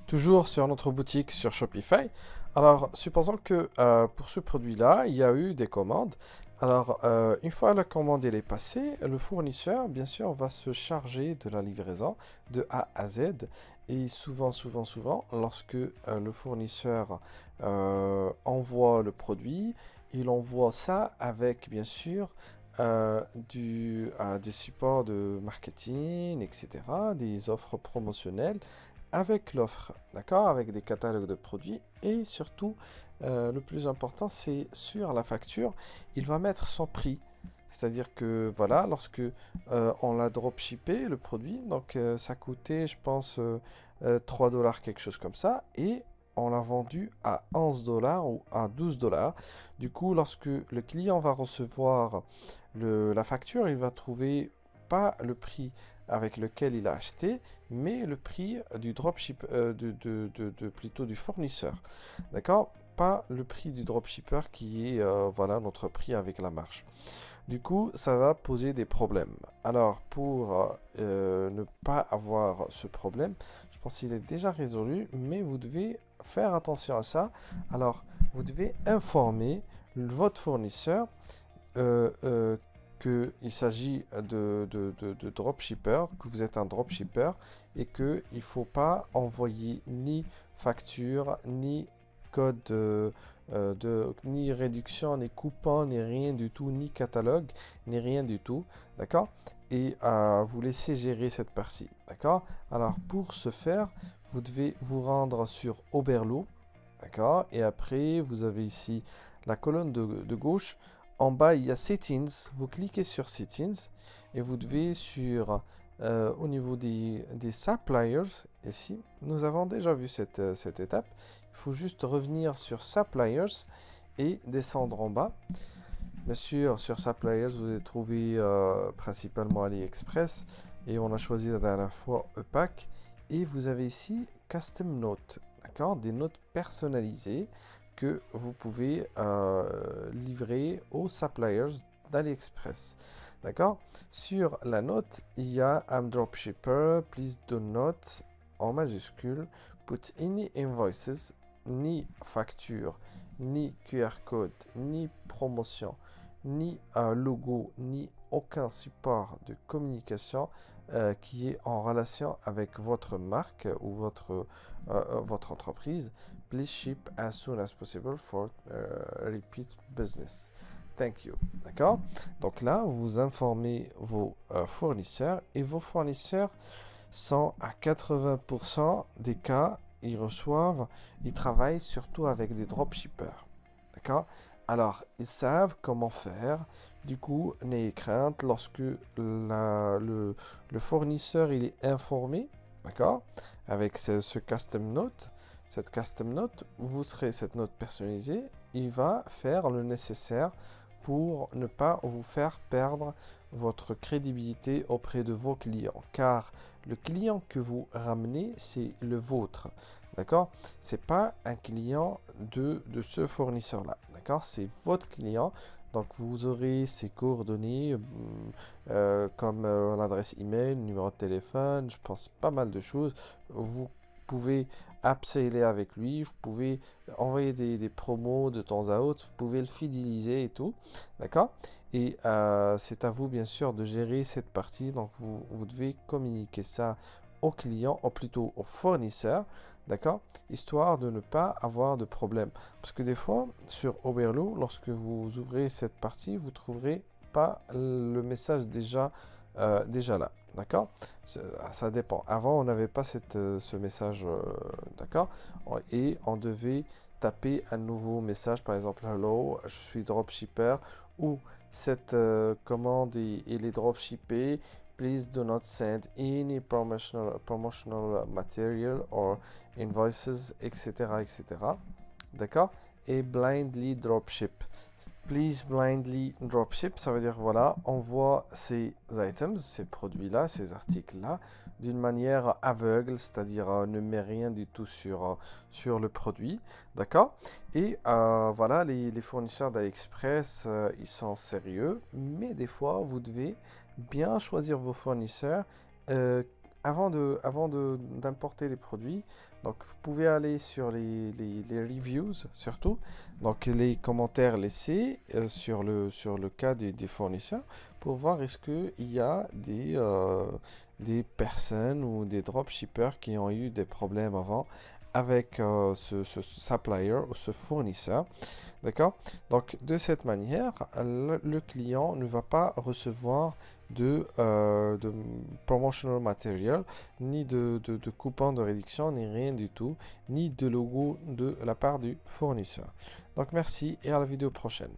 Toujours sur notre boutique sur Shopify. Alors, supposons que pour ce produit-là, il y a eu des commandes. Alors, une fois la commande elle est passée, le fournisseur, bien sûr, va se charger de la livraison de A à Z. Et souvent, lorsque le fournisseur envoie le produit, il envoie ça avec, bien sûr, des supports de marketing, etc., des offres promotionnelles avec l'offre, d'accord, avec des catalogues de produits et surtout, le plus important, c'est sur la facture, il va mettre son prix. C'est-à-dire que voilà, lorsque on l'a dropshippé, le produit, donc ça coûtait, je pense, 3 dollars, quelque chose comme ça, et on l'a vendu à 11 dollars ou à 12 dollars. Du coup, lorsque le client va recevoir la facture, il va trouver pas le prix avec lequel il a acheté, mais le prix du dropship, plutôt du fournisseur. D'accord? Pas le prix du dropshipper qui est voilà, notre prix avec la marge. Du coup, ça va poser des problèmes. Alors, pour ne pas avoir ce problème, je pense qu'il est déjà résolu, mais vous devez faire attention à ça. Alors, vous devez informer votre fournisseur euh, euh, qu'il s'agit de dropshipper, que vous êtes un dropshipper et qu'il ne faut pas envoyer ni facture, ni code ni réduction, ni coupon, ni rien du tout, ni catalogue, ni rien du tout, d'accord? Et vous laissez gérer cette partie, d'accord? Alors pour ce faire, vous devez vous rendre sur Oberlo, d'accord? Et après, vous avez ici la colonne de gauche. En bas, il y a Settings. Vous cliquez sur Settings et vous devez au niveau des suppliers, ici, nous avons déjà vu cette étape. Il faut juste revenir sur Suppliers et descendre en bas. Bien sûr, sur Suppliers, vous allez trouver principalement AliExpress et on a choisi la dernière fois EPAC. Et vous avez ici Custom Notes, d'accord, des notes personnalisées que vous pouvez livrer aux suppliers d'AliExpress. D'accord? Sur la note, il y a I'm dropshipper, please do not, en majuscule, put any invoices, ni facture, ni QR code, ni promotion, ni logo, ni aucun support de communication qui est en relation avec votre marque ou votre entreprise. Please ship as soon as possible for repeat business. Thank you. D'accord? Donc là, vous informez vos fournisseurs et vos fournisseurs sont à 80% des cas, ils travaillent surtout avec des dropshippers. D'accord? Alors, ils savent comment faire. Du coup, n'ayez crainte lorsque le fournisseur il est informé, d'accord? Avec ce custom note, cette custom note, cette note personnalisée, il va faire le nécessaire pour ne pas vous faire perdre votre crédibilité auprès de vos clients. Car le client que vous ramenez, c'est le vôtre. D'accord? C'est pas un client de ce fournisseur-là. D'accord? C'est votre client. Donc vous aurez ses coordonnées comme l'adresse email, le numéro de téléphone, je pense pas mal de choses. Vous pouvez upseller avec lui, vous pouvez envoyer des promos de temps à autre, vous pouvez le fidéliser et tout. D'accord? Et c'est à vous bien sûr de gérer cette partie. Donc vous devez communiquer ça au client, ou plutôt au fournisseur. D'accord? Histoire de ne pas avoir de problème. Parce que des fois, sur Oberlo, lorsque vous ouvrez cette partie, vous trouverez pas le message déjà là. D'accord? Ça dépend. Avant, on n'avait pas ce message. D'accord? Et on devait taper un nouveau message, par exemple, Hello, je suis dropshipper, ou cette commande il est dropshippée. Please do not send any promotional material or invoices, etc., etc. D'accord? Et blindly dropship. Please blindly dropship, ça veut dire voilà, envoie ces items, ces produits-là, ces articles-là, d'une manière aveugle, c'est-à-dire ne met rien du tout sur le produit. D'accord? Et voilà, les fournisseurs d'AliExpress, ils sont sérieux, mais des fois, vous devez bien choisir vos fournisseurs. d'importer les produits, donc vous pouvez aller sur les reviews surtout, donc les commentaires laissés sur le cas des fournisseurs pour voir est-ce qu'il y a des personnes ou des dropshippers qui ont eu des problèmes avant avec ce supplier ou ce fournisseur. D'accord? Donc, de cette manière, le client ne va pas recevoir de promotional material, ni de coupons de réduction, ni rien du tout, ni de logo de la part du fournisseur. Donc, merci et à la vidéo prochaine.